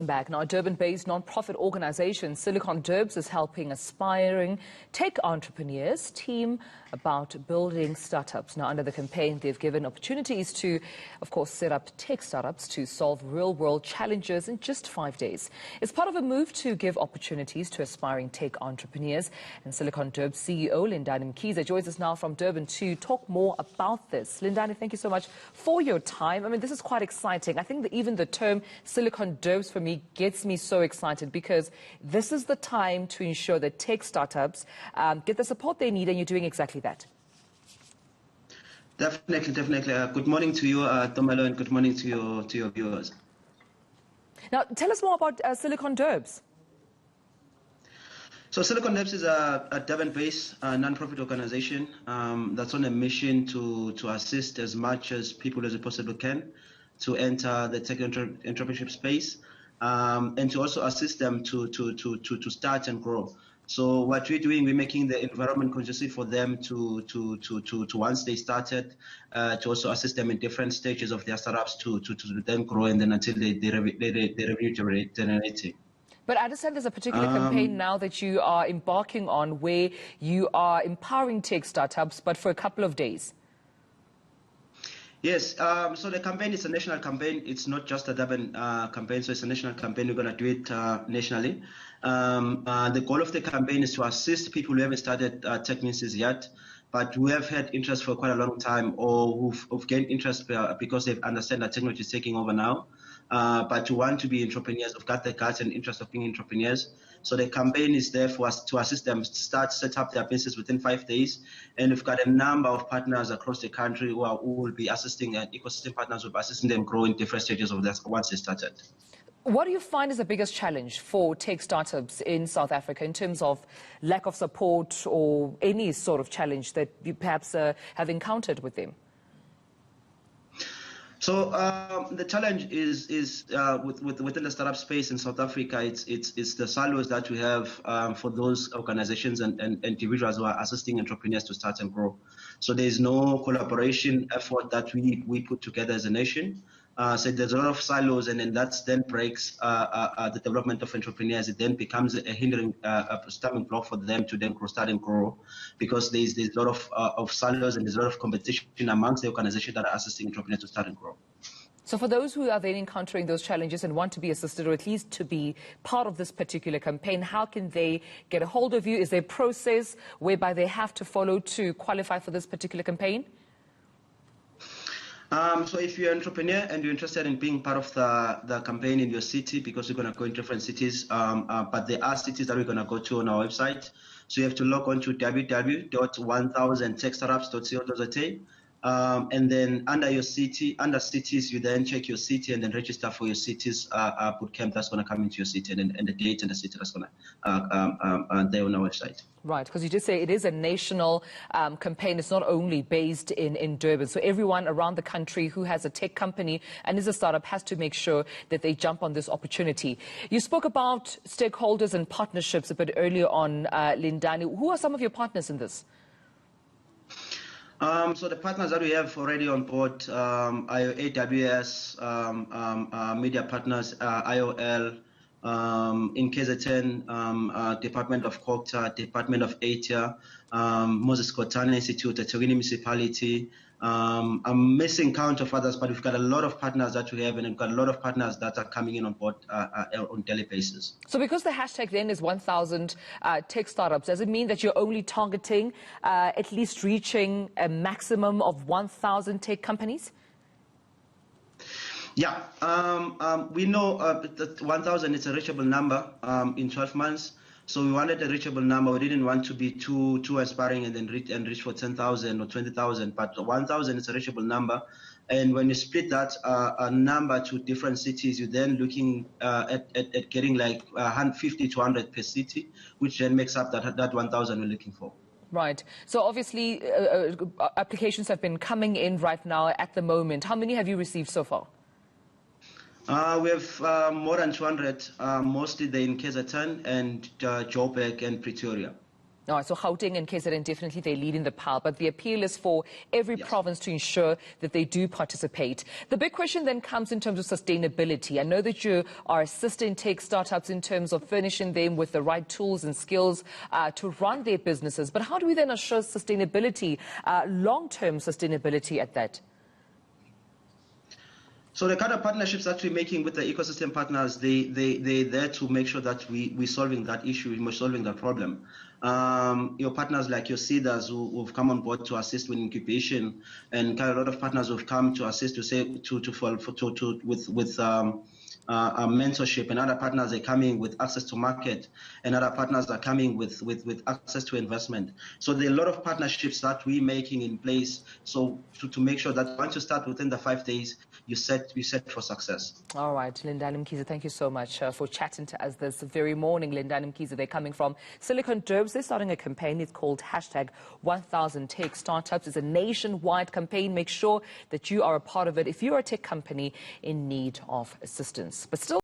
Back now, a Durban-based non-profit organization, Silicon Durbs, is helping aspiring tech entrepreneurs team about building startups. Now, under the campaign, they've given opportunities to, of course, set up tech startups to solve real-world challenges in just 5 days. It's part of a move to give opportunities to aspiring tech entrepreneurs. And Silicon Durbs CEO Lindani Mkhize joins us now from Durban to talk more about this. Lindani, thank you so much for your time. I mean, this is quite exciting. I think that even the term Silicon Durbs for me gets me so excited because this is the time to ensure that tech startups get the support they need, and you're doing exactly that. Definitely. Good morning to you, Tumelo, and good morning to your viewers. Now, tell us more about Silicon Durbs. So Silicon Durbs is a Durban-based non-profit organization that's on a mission to assist as much as people as we possibly can to enter the tech entrepreneurship space. And to also assist them to start and grow. So what we're doing, we're making the environment conducive for them to once they started, to also assist them in different stages of their startups to then grow, and then until they revenue generating. But I understand there's a particular campaign now that you are embarking on where you are empowering tech startups, but for a couple of days. Yes, so the campaign is a national campaign. It's not just a Durban campaign, so it's a national campaign. We're going to do it nationally. The goal of the campaign is to assist people who haven't started tech businesses yet, but who have had interest for quite a long time, or who've gained interest because they understand that technology is taking over now, but who want to be entrepreneurs, who've got the guts and interest of being entrepreneurs. So the campaign is there for us to assist them set up their business within 5 days. And we've got a number of partners across the country who will be assisting, and ecosystem partners will be assisting them grow in different stages of this once they started. What do you find is the biggest challenge for tech startups in South Africa in terms of lack of support or any sort of challenge that you perhaps have encountered with them? So the challenge is within the startup space in South Africa. It's the silos that we have for those organizations and individuals who are assisting entrepreneurs to start and grow. So there is no collaboration effort that we put together as a nation. So there's a lot of silos, and then that then breaks the development of entrepreneurs. It then becomes a hindering, stumbling block for them to then start and grow, because there's a lot of silos, and there's a lot of competition amongst the organizations that are assisting entrepreneurs to start and grow. So for those who are then encountering those challenges and want to be assisted, or at least to be part of this particular campaign, how can they get a hold of you? Is there a process whereby they have to follow to qualify for this particular campaign? So if you're an entrepreneur and you're interested in being part of the campaign in your city, because we're going to go in different cities, but there are cities that we're going to go to on our website. So you have to log on to www.1000techstartups.co.za. And then under cities, you then check your city and then register for your city's bootcamp that's going to come into your city, and the date and the city that's going to there on our website. Right, because you did say it is a national campaign. It's not only based in Durban. So everyone around the country who has a tech company and is a startup has to make sure that they jump on this opportunity. You spoke about stakeholders and partnerships a bit earlier on, Lindani. Who are some of your partners in this? So the partners that we have already on board are AWS, media partners, IOL, eNCA, Department of Culture, Department of eNCA, Moses Kotane Institute, the Togini Municipality. I'm missing count of others, but we've got a lot of partners that we have, and we've got a lot of partners that are coming in on board on a daily basis. So because the hashtag then is 1000 tech startups, does it mean that you're only targeting at least reaching a maximum of 1000 tech companies? Yeah, we know that 1,000 is a reachable number in 12 months. So we wanted a reachable number. We didn't want to be too aspiring and then reach for 10,000 or 20,000. But 1,000 is a reachable number. And when you split that number to different cities, you're then looking at getting like 50 to 100 per city, which then makes up that 1,000 we're looking for. Right. So obviously applications have been coming in right now at the moment. How many have you received so far? We have more than 200, mostly they're in KZN and Joburg and Pretoria. All right, so Gauteng and KZN definitely they lead in the pile, but the appeal is for every province to ensure that they do participate. The big question then comes in terms of sustainability. I know that you are assisting tech startups in terms of furnishing them with the right tools and skills to run their businesses, but how do we then assure sustainability, long-term sustainability at that? So the kind of partnerships that we're making with the ecosystem partners, they're there to make sure that we're solving that issue, we're solving that problem. Your partners like your seeders who've come on board to assist with incubation, and kind of a lot of partners who've come to assist with mentorship, and other partners are coming with access to market, and other partners are coming with access to investment. So there are a lot of partnerships that we're making in place, so to make sure that once you start within the 5 days, you set for success. All right, Lindani Mkhize, thank you so much for chatting to us this very morning. Lindani Mkhize, they're coming from Silicon Durbs. They're starting a campaign. It's called #1000 Tech Startups. It's a nationwide campaign. Make sure that you are a part of it if you're a tech company in need of assistance. But still